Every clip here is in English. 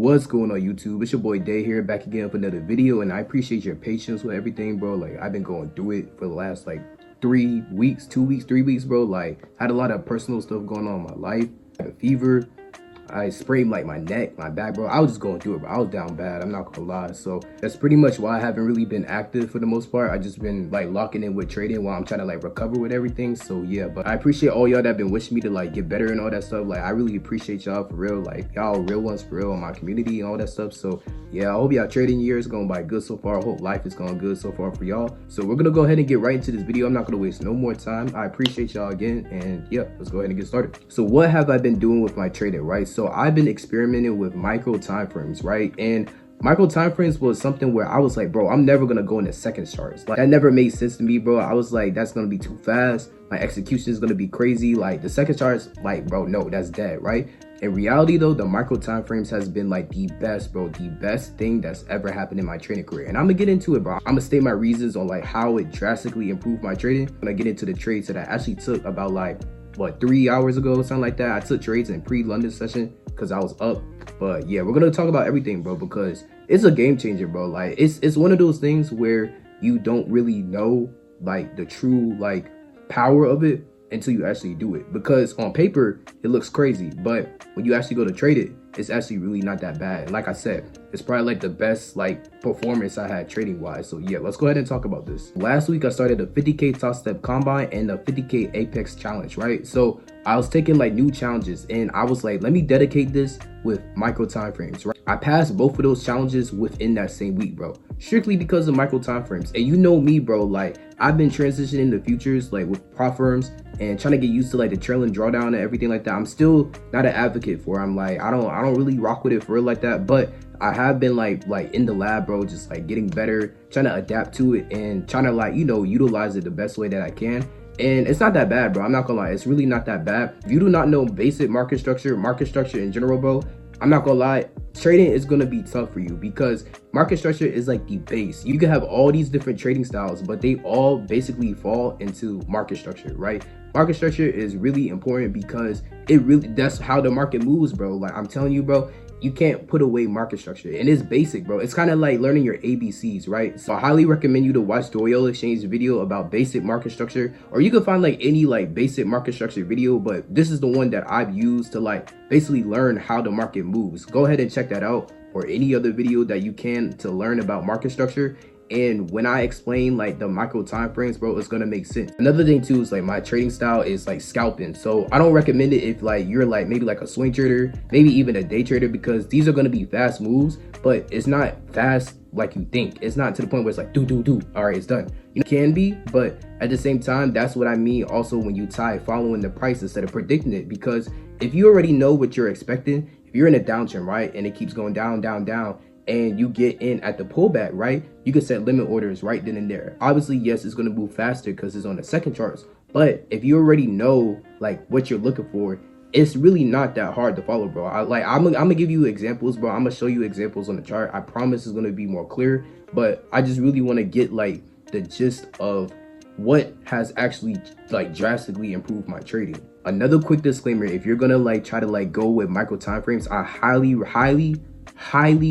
What's going on YouTube? It's your boy Day here, back again with another video, and I appreciate your patience with everything, bro. Like, I've been going through it for the last like 3 weeks, 2 weeks, 3 weeks, bro. Like, I had a lot of personal stuff going on in my life. I had a fever. I sprained like my neck, my back, bro. I was just going through it, bro. I was down bad, I'm not gonna lie. So that's pretty much why I haven't really been active for the most part. I just been like locking in with trading while I'm trying to like recover with everything. So yeah, but I appreciate all y'all that been wishing me to like get better and all that stuff. Like, I really appreciate y'all for real. Like, y'all real ones for real in my community and all that stuff. So yeah, I hope y'all trading year is going by good so far. I hope life is going good so far for y'all. So we're gonna go ahead and get right into this video. I'm not gonna waste no more time. I appreciate y'all again, and yeah, let's go ahead and get started. So what have I been doing with my trading, right? So I've been experimenting with micro time frames, right? And micro time frames was something where I was like, bro, I'm never gonna go into second charts. Like, that never made sense to me, bro. I was like, that's gonna be too fast. My execution is gonna be crazy. Like, the second charts, like, bro, no, that's dead, right? In reality though, the micro time frames has been like the best, bro, the best thing that's ever happened in my trading career. And I'm gonna get into it, bro. I'm gonna state my reasons on like how it drastically improved my trading when I get into the trades that I actually took about like, what, 3 hours ago or something like that. I took trades in pre-London session because I was up. But yeah, we're gonna talk about everything, bro, because it's a game changer, bro. Like, it's one of those things where you don't really know like the true like power of it until you actually do it. Because on paper it looks crazy, but when you actually go to trade it, it's actually really not that bad. And like I said, it's probably like the best like performance I had trading wise. So yeah, let's go ahead and talk about this. Last week I started a 50k Topstep combine and a 50k Apex challenge, right? So I was taking like new challenges and I was like, let me dedicate this with micro time frames, right? I passed both of those challenges within that same week, bro, strictly because of micro time frames. And you know me, bro, like I've been transitioning to futures like with prop firms and trying to get used to like the trailing drawdown and everything like that. I'm still not an advocate for it. I'm like, I don't really rock with it for real like that, but I have been like in the lab, bro, just like getting better, trying to adapt to it and trying to like, you know, utilize it the best way that I can. And it's not that bad, bro. I'm not gonna lie, it's really not that bad. If you do not know basic market structure in general, bro, I'm not gonna lie, trading is gonna be tough for you because market structure is like the base. You can have all these different trading styles, but they all basically fall into market structure, right? Market structure is really important because that's how the market moves, bro. Like, I'm telling you, bro, you can't put away market structure, and it's basic, bro. It's kind of like learning your ABCs, right? So I highly recommend you to watch the Oil Exchange video about basic market structure, or you can find like any like basic market structure video, but this is the one that I've used to like basically learn how the market moves. Go ahead and check that out, or any other video that you can to learn about market structure. And when I explain like the micro time frames, bro, it's gonna make sense. Another thing too is like my trading style is like scalping. So I don't recommend it if like you're like maybe like a swing trader, maybe even a day trader, because these are gonna be fast moves, but it's not fast like you think. It's not to the point where it's like do all right, it's done. You can be, but at the same time, that's what I mean also when you tie following the price instead of predicting it. Because if you already know what you're expecting, if you're in a downtrend, right, and it keeps going down, and you get in at the pullback, right, you can set limit orders right then and there. Obviously, yes, it's going to move faster because it's on the second charts, but if you already know like what you're looking for, it's really not that hard to follow, bro. I'm gonna give you examples, bro. I'm gonna show you examples on the chart. I promise it's gonna be more clear, but I just really want to get like the gist of what has actually like drastically improved my trading. Another quick disclaimer: if you're gonna like try to like go with micro time frames, I highly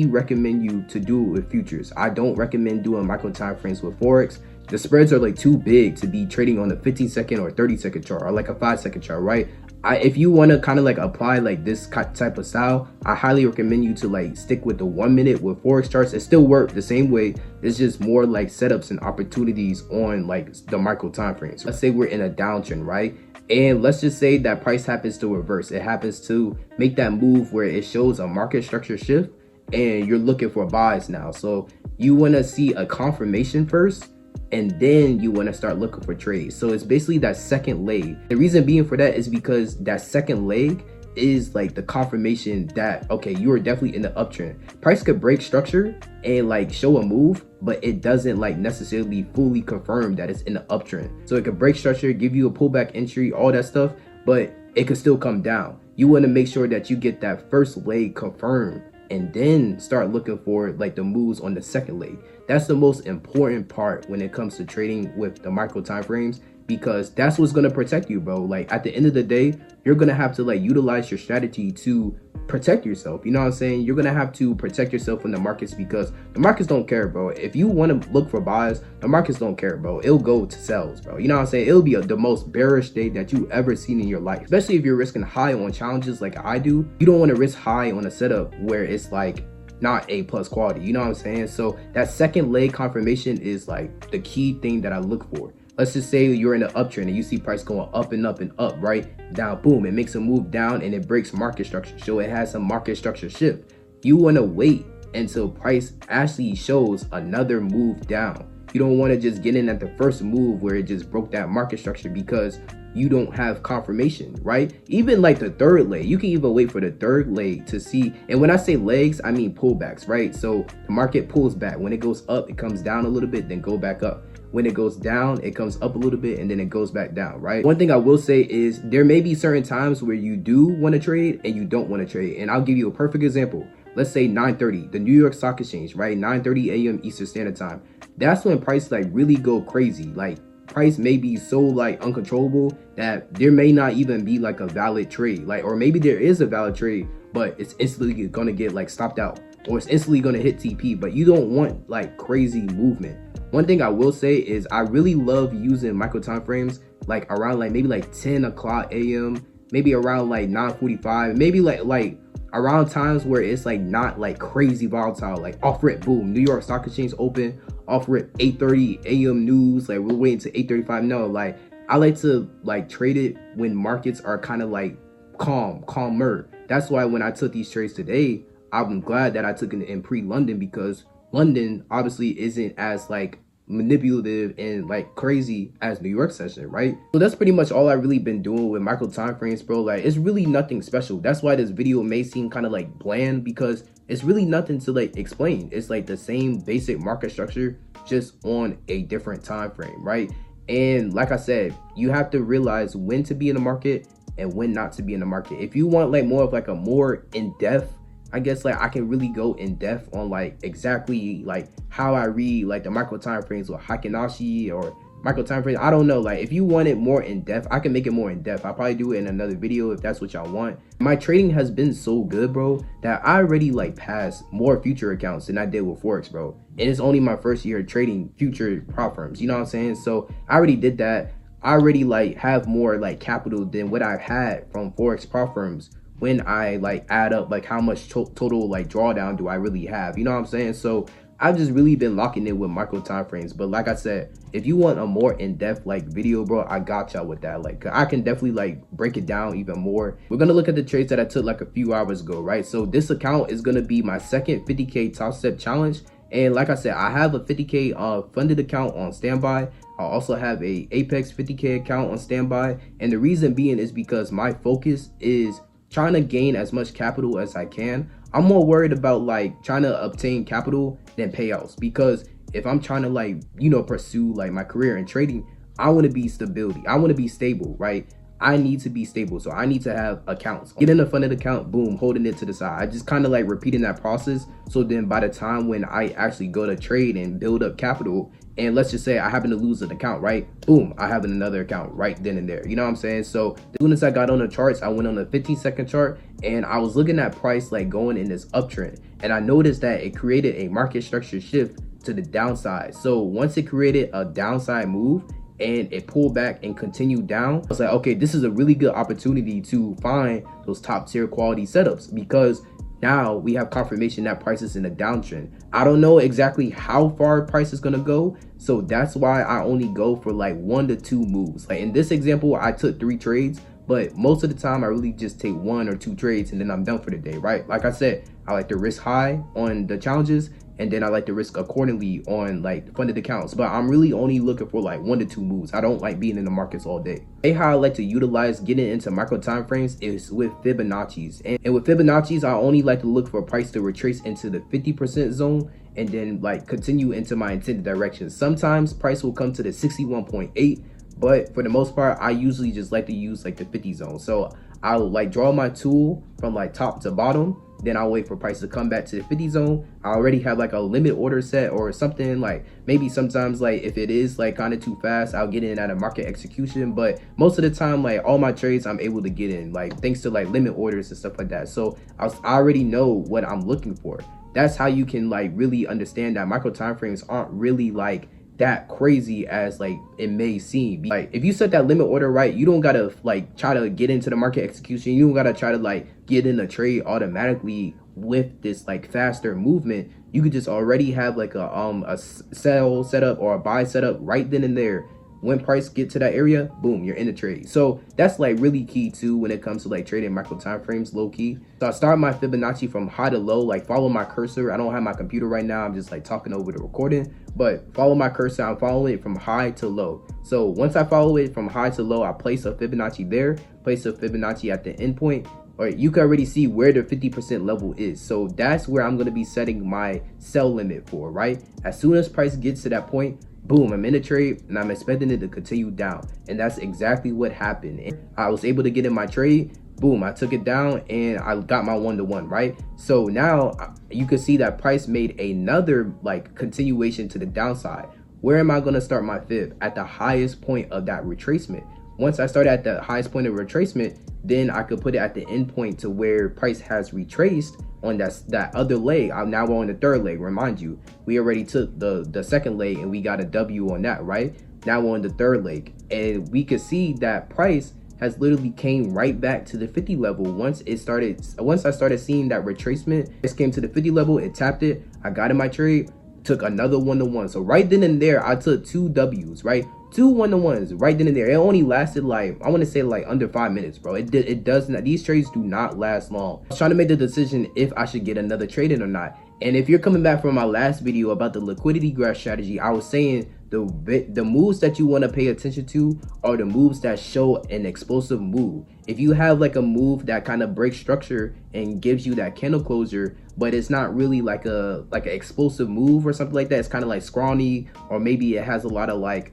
recommend you to do it with futures. I don't recommend doing micro time frames with Forex. The spreads are like too big to be trading on a 15-second or 30-second chart or like a 5-second chart, right? If you want to kind of like apply like this type of style, I highly recommend you to like stick with the 1 minute with Forex charts. It still work the same way. It's just more like setups and opportunities on like the micro time frames. Let's say we're in a downtrend, right? And let's just say that price happens to reverse. It happens to make that move where it shows a market structure shift and you're looking for buys now. So you want to see a confirmation first, and then you want to start looking for trades. So it's basically that second leg. The reason being for that is because that second leg is like the confirmation that, okay, you are definitely in the uptrend. Price could break structure and like show a move, but it doesn't like necessarily fully confirm that it's in the uptrend. So it could break structure, give you a pullback entry, all that stuff, but it could still come down. You want to make sure that you get that first leg confirmed and then start looking for like the moves on the second leg. That's the most important part when it comes to trading with the micro time frames. because that's what's gonna protect you, bro. Like at the end of the day, you're gonna have to like utilize your strategy to protect yourself. You know what I'm saying? You're gonna have to protect yourself from the markets because the markets don't care, bro. If you want to look for buys, the markets don't care, bro. It'll go to sells, bro. You know what I'm saying? It'll be the most bearish day that you ever seen in your life, especially if you're risking high on challenges like I do. You don't want to risk high on a setup where it's like not A+ quality. You know what I'm saying? So that second leg confirmation is like the key thing that I look for. Let's just say you're in an uptrend and you see price going up and up and up, right? Down, boom, it makes a move down and it breaks market structure. So it has some market structure shift. You want to wait until price actually shows another move down. You don't want to just get in at the first move where it just broke that market structure because you don't have confirmation, right? Even like the third leg, you can even wait for the third leg to see. And when I say legs, I mean pullbacks, right? So the market pulls back. When it goes up, it comes down a little bit, then go back up. When it goes down, it comes up a little bit and then it goes back down, right? One thing I will say is there may be certain times where you do want to trade and you don't want to trade. And I'll give you a perfect example. Let's say 9:30, the New York Stock Exchange, right? 9:30 a.m. Eastern Standard Time. That's when price like really go crazy. Like price may be so like uncontrollable that there may not even be like a valid trade. Like, or maybe there is a valid trade, but it's instantly gonna get like stopped out or it's instantly gonna hit TP, but you don't want like crazy movement. One thing I will say is I really love using micro time frames like around like maybe like 10 o'clock a.m., maybe around like 9:45, maybe like around times where it's like not like crazy volatile, like off rip, boom, New York Stock Exchange open, off rip 8:30 a.m. news, like we're waiting to 8:35. No, like I like to like trade it when markets are kind of like calmer. That's why when I took these trades today, I'm glad that I took it in pre-London because London obviously isn't as like manipulative and like crazy as New York session, right? So that's pretty much all I've really been doing with micro time frames, bro. Like it's really nothing special. That's why this video may seem kind of like bland because it's really nothing to like explain. It's like the same basic market structure just on a different time frame, right? And like I said, you have to realize when to be in the market and when not to be in the market. If you want like more of like a more in-depth, I guess like I can really go in depth on like exactly like how I read like the micro time frames or Heikin-Ashi or micro time frames. I don't know, like if you want it more in depth, I can make it more in depth. I'll probably do it in another video if that's what y'all want. My trading has been so good, bro, that I already like passed more future accounts than I did with Forex, bro. And it's only my first year trading future prop firms, you know what I'm saying? So I already did that. I already like have more like capital than what I've had from Forex prop firms when I like add up like how much total like drawdown do I really have, you know what I'm saying? So I've just really been locking in with micro time frames. But like I said, if you want a more in-depth like video, bro, I got y'all with that. Like I can definitely like break it down even more. We're gonna look at the trades that I took like a few hours ago, right? So this account is gonna be my second 50K Topstep challenge. And like I said, I have a 50K funded account on standby. I also have a Apex 50K account on standby. And the reason being is because my focus is trying to gain as much capital as I can. I'm more worried about like trying to obtain capital than payouts, because if I'm trying to like, you know, pursue like my career in trading, I want to be stability. I want to be stable, right? I need to be stable. So I need to have accounts. Get in a funded account, boom, holding it to the side. I just kind of like repeating that process. So then by the time when I actually go to trade and build up capital, and let's just say I happen to lose an account, right? Boom, I have another account right then and there. You know what I'm saying? So as soon as I got on the charts, I went on a 15-second chart and I was looking at price like going in this uptrend. And I noticed that it created a market structure shift to the downside. So once it created a downside move and it pulled back and continued down, I was like, okay, this is a really good opportunity to find those top tier quality setups, because now we have confirmation that price is in a downtrend. I don't know exactly how far price is gonna go, so that's why I only go for like 1 to 2 moves. Like in this example, I took 3 trades, but most of the time I really just take 1 or 2 trades and then I'm done for the day, right? Like I said, I like to risk high on the challenges, and then I like to risk accordingly on like funded accounts. But I'm really only looking for like 1 to 2 moves. I don't like being in the markets all day. How I like to utilize getting into micro time frames is with Fibonacci's. And with Fibonacci's, I only like to look for a price to retrace into the 50% zone and then like continue into my intended direction. Sometimes price will come to the 61.8, but for the most part, I usually just like to use like the 50 zone. So I'll like draw my tool from like top to bottom, then I'll wait for price to come back to the 50 zone. I already have like a limit order set or something. Like maybe sometimes like if it is like kind of too fast, I'll get in at a market execution, but most of the time like all my trades I'm able to get in like thanks to like limit orders and stuff like that. So I already know what I'm looking for. That's how you can like really understand that micro time frames aren't really like that crazy as like it may seem. Like if you set that limit order right, you don't gotta like try to get into the market execution. You don't gotta try to like get in a trade automatically with this like faster movement. You could just already have like a sell setup or a buy setup right then and there. When price get to that area, boom, you're in the trade. So that's like really key too when it comes to like trading micro time frames, low key. So I start my Fibonacci from high to low, like follow my cursor. I don't have my computer right now, I'm just like talking over the recording, but follow my cursor. I'm following it from high to low. So once I follow it from high to low, I place a Fibonacci there, place a Fibonacci at the endpoint, or you can already see where the 50% level is. So that's where I'm gonna be setting my sell limit for, right? As soon as price gets to that point, boom, I'm in a trade and I'm expecting it to continue down. And that's exactly what happened. And I was able to get in my trade, boom, I took it down and I got my 1-to-1, right? So now you can see that price made another like continuation to the downside. Where am I gonna start my fib? At the highest point of that retracement. Once I start at the highest point of retracement, then I could put it at the end point to where price has retraced on that other leg. I'm now on the third leg. Remind you, we already took the second leg and we got a W on that, right? Now we're on the third leg, and we could see that price has literally came right back to the 50 level. Once I started seeing that retracement, it came to the 50 level, it tapped it, I got in my trade, took another 1-to-1. So right then and there, I took 2 W's, right? 2 1-to-1s right then and there. It only lasted like, I want to say like under 5 minutes, bro. It does not, these trades do not last long. I was trying to make the decision if I should get another trade in or not. And if you're coming back from my last video about the liquidity graph strategy, I was saying the moves that you want to pay attention to are the moves that show an explosive move. If you have like a move that kind of breaks structure and gives you that candle closure, but it's not really like an explosive move or something like that, it's kind of like scrawny, or maybe it has a lot of like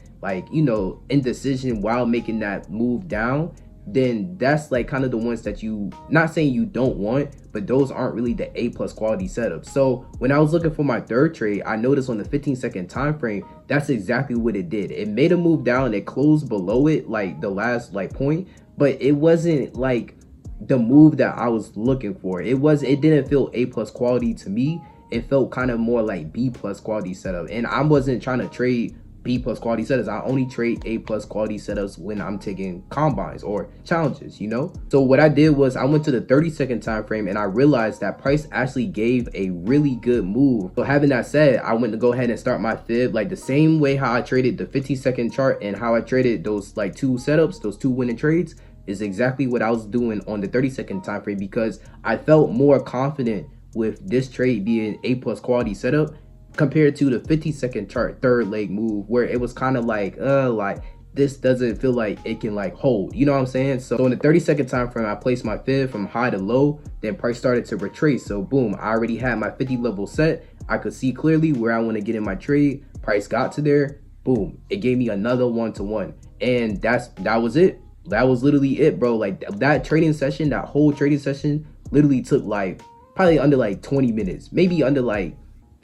you know, indecision while making that move down, then that's like kind of the ones that you, not saying you don't want, but those aren't really the A+ quality setups. So when I was looking for my third trade, I noticed on the 15-second time frame, that's exactly what it did. It made a move down, it closed below it, like the last like point, but it wasn't like the move that I was looking for. It didn't feel A+ quality to me. It felt kind of more like B+ quality setup, and I wasn't trying to trade B+ quality setups. I only trade A+ quality setups when I'm taking combines or challenges, you know? So what I did was I went to the 30-second time frame and I realized that price actually gave a really good move. So having that said, I went to go ahead and start my fib like the same way how I traded the 15-second chart and how I traded those like 2 setups, those 2 winning trades, is exactly what I was doing on the 30-second time frame, because I felt more confident with this trade being A+ quality setup compared to the 50-second chart third leg move, where it was kind of like this doesn't feel like it can like hold, you know what I'm saying? So in the 30-second time frame, I placed my fib from high to low, then price started to retrace. So boom, I already had my 50 level set. I could see clearly where I want to get in my trade. Price got to there, boom, it gave me another 1-to-1, and that was it. That was literally it, bro. Like that trading session, that whole trading session literally took like probably under like 20 minutes, maybe under like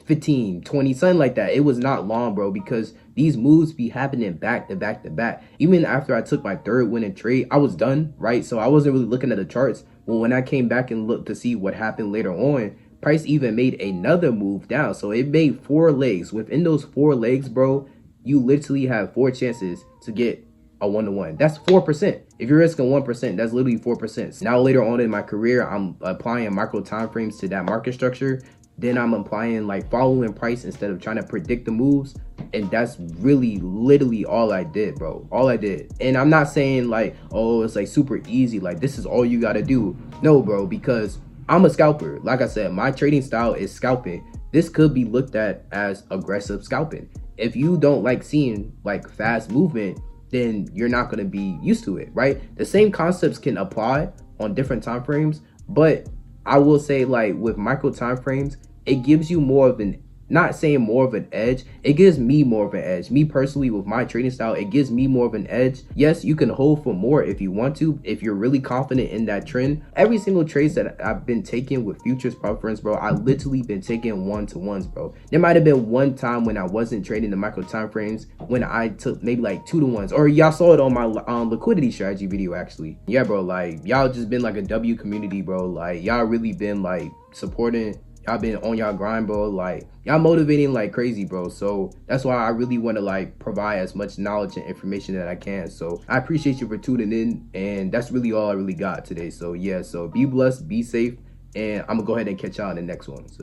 15, 20, something like that. It was not long, bro, because these moves be happening back to back to back. Even after I took my third winning trade, I was done, right? So I wasn't really looking at the charts. Well, when I came back and looked to see what happened later on, price even made another move down. So it made 4 legs. Within those 4 legs, bro, you literally have 4 chances to get a 1-to-1. That's 4%. If you're risking 1%, that's literally 4%. Now later on in my career, I'm applying micro time frames to that market structure. Then I'm applying like following price instead of trying to predict the moves. And that's really literally all I did, bro. All I did. And I'm not saying like, oh, it's like super easy, like this is all you gotta do. No, bro, because I'm a scalper. Like I said, my trading style is scalping. This could be looked at as aggressive scalping. If you don't like seeing like fast movement, then you're not going to be used to it, right? The same concepts can apply on different time frames, but I will say like with micro time frames, it gives you more of an not saying more of an edge, it gives me more of an edge. Me personally, with my trading style, it gives me more of an edge. Yes, you can hold for more if you want to, if you're really confident in that trend. Every single trade that I've been taking with futures preference, bro, I literally been taking 1-to-1s, bro. There might have been one time when I wasn't trading the micro time frames, when I took maybe like 2-to-1s, or y'all saw it on my liquidity strategy video actually. Yeah, bro, like y'all just been like a W community, bro. Like y'all really been like supporting, y'all been on y'all grind, bro. Like y'all motivating like crazy, bro. So that's why I really want to like provide as much knowledge and information that I can. So I appreciate you for tuning in, and that's really all I really got today. So yeah, so be blessed, be safe, and I'm gonna go ahead and catch y'all in the next one. So